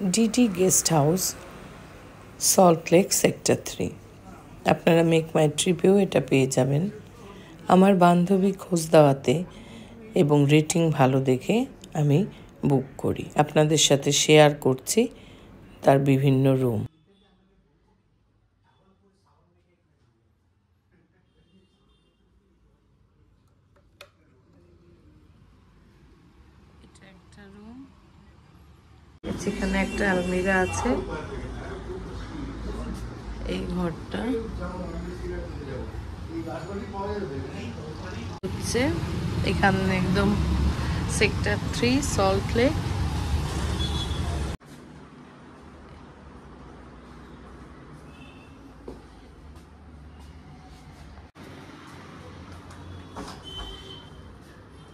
DD guest house, salt lake sector 3। আপনারা make মাই ট্রিপেও এটা পেয়ে যাবেন। আমার বান্ধবী খোঁজ দেওয়াতে এবং রেটিং ভালো দেখে আমি বুক করি। আপনাদের সাথে শেয়ার করছি তার বিভিন্ন রুম। এটা একটা রুম, যেখানে একটা আলমিরা আছে। এই ঘরটা হচ্ছে এখানে একদম সেক্টর 3 সল্ট লেক।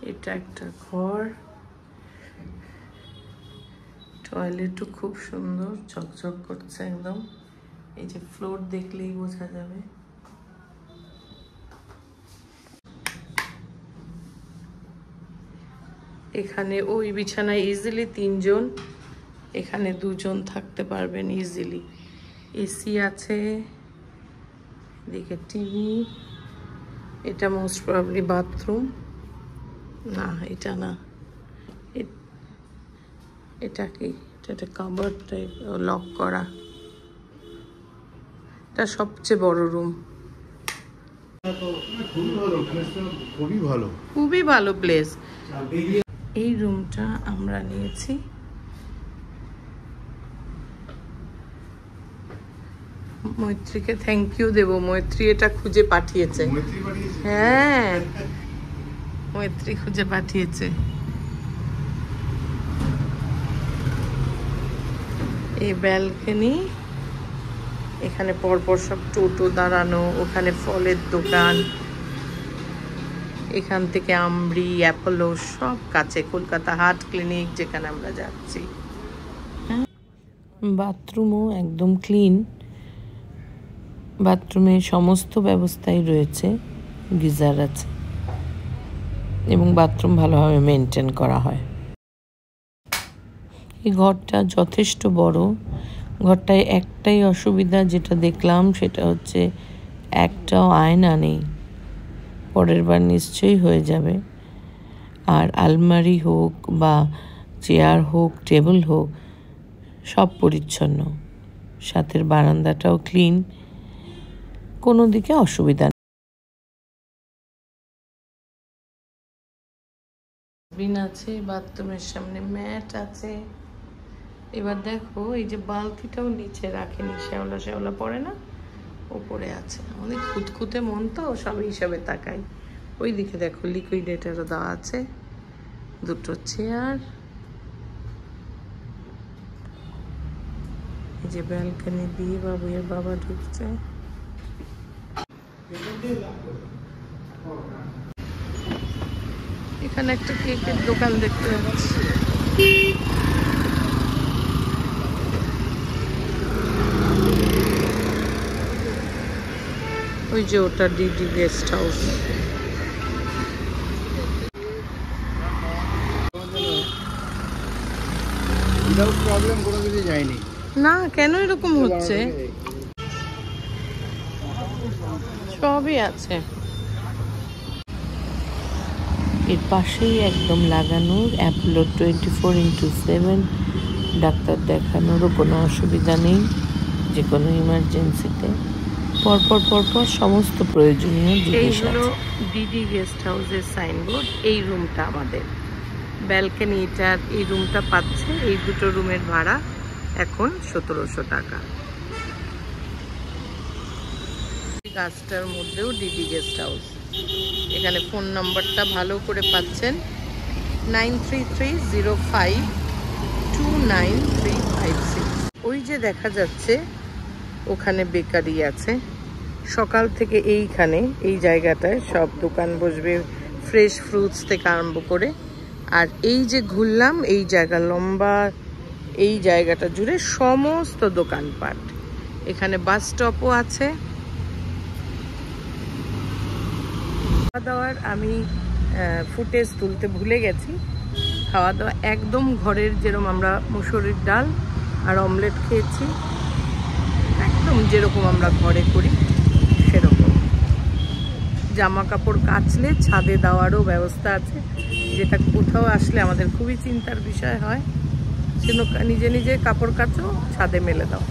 এটা একটা ঘর, টয়লেটও খুব সুন্দর, ঝকঝক করছে একদম। এই যে ফ্লোর দেখলেই বোঝা যাবে। এখানে ওই বিছানায় ইজিলি 3 জন, এখানে 2 জন থাকতে পারবেন ইজিলি। এসি আছে, এদিকে টিভি। এটা মোস্ট প্রবাবলি বাথরুম, না এটা না, এটা কি? এটা কাবার্ড টাইপ, লক করা। এটা সবচেয়ে বড় রুম, খুবই ভালো প্লেস। এই রুমটা আমরা নিয়েছি। মৈত্রীকে থ্যাংক ইউ দেব, মৈত্রী এটা খুঁজে পাঠিয়েছে। হ্যাঁ, মৈত্রী খুঁজে পাঠিয়েছে। এই ব্যালকনি, এখানে পরপর সব টোটো দাঁড়ানো, ওখানে ফলের দোকান, এখান থেকে আমরি, অ্যাপোলো সব কাছে। কলকাতা হার্ট ক্লিনিক যেখানে আমরা যাচ্ছি। বাথরুমও একদম ক্লিন, বাথরুমে সমস্ত ব্যবস্থাই রয়েছে, গিজার আছে এবং বাথরুম ভালোভাবে মেনটেন করা হয়। এই ঘরটা যথেষ্ট বড়। ঘরটায় একটাই অসুবিধা যেটা দেখলাম, সেটা হচ্ছে একটাও আয়না নেই। পরের বার নিশ্চয়ই হয়ে যাবে। আর আলমারি হোক বা চেয়ার হোক, টেবিল হোক, সব পরিচ্ছন্ন। সাথের বারান্দাটাও ক্লিন, কোনো দিকে অসুবিধা নেই। বিন আছে, বাথরুমের সামনে ম্যাট আছে। এবার দেখো, এই যে বালতিটাও নিচে রাখেনি, শ্যাওলা শ্যাওলা পড়ে না, ওপরে আছে। আমাদের খুঁতখুঁতে মন তো, সব হিসাবে তাকাই। ওই দিকে দেখো লিকুইডেটারও দেওয়া আছে, 2টো চেয়ার। এই যে ব্যালকনি দিয়ে বাবুয়ের বাবা ঢুকছে। এখানে একটা কেকের দোকান দেখতে পাচ্ছি। ওই যে ওটা ডিডি গেস্ট হাউস। প্রবলেম কোনো কিছু যায়নি না, কেন এরকম হচ্ছে? সবই আছে। এর পাশেই একদম লাগানো অ্যাপোলো 24x7। ডাক্তার দেখানোরও কোনো অসুবিধা নেই, যে কোনো ইমার্জেন্সিতে। পরপর সমস্ত প্রয়োজনীয় জিনিস আছে। ডিডি গেস্ট হাউসের সাইনবোর্ড। এই রুমটা আমাদের ব্যালকনিটার, এই রুমটা পাচ্ছে। এই 2টো রুমের ভাড়া এখন 1700 টাকা। গাছটার মধ্যেও ডিডি গেস্ট হাউস। এখানে ফোন নাম্বারটা ভালো করে পাচ্ছেন, 9330529356। ওই যে দেখা যাচ্ছে ওখানে বেকারি আছে। সকাল থেকে এইখানে এই জায়গাটায় সব দোকান বসবে, ফ্রেশ ফ্রুটস থেকে আরম্ভ করে। আর এই যে ঘুরলাম, এই জায়গা লম্বা, এই জায়গাটা জুড়ে সমস্ত দোকানপাট। এখানে বাস স্টপও আছে। খাওয়া দাওয়ার আমি ফুটেজ তুলতে ভুলে গেছি। খাওয়া দাওয়া একদম ঘরের, যেরকম আমরা মুসুরির ডাল আর অমলেট খেয়েছি, একদম যেরকম আমরা ঘরে করি সেরকম। জামা কাপড় কাচলে ছাদে দেওয়ারও ব্যবস্থা আছে, যেটা কোথাও আসলে আমাদের খুবই চিন্তার বিষয় হয়। সেজন্য নিজে নিজে কাপড় কাচো, ছাদে মেলে দাও।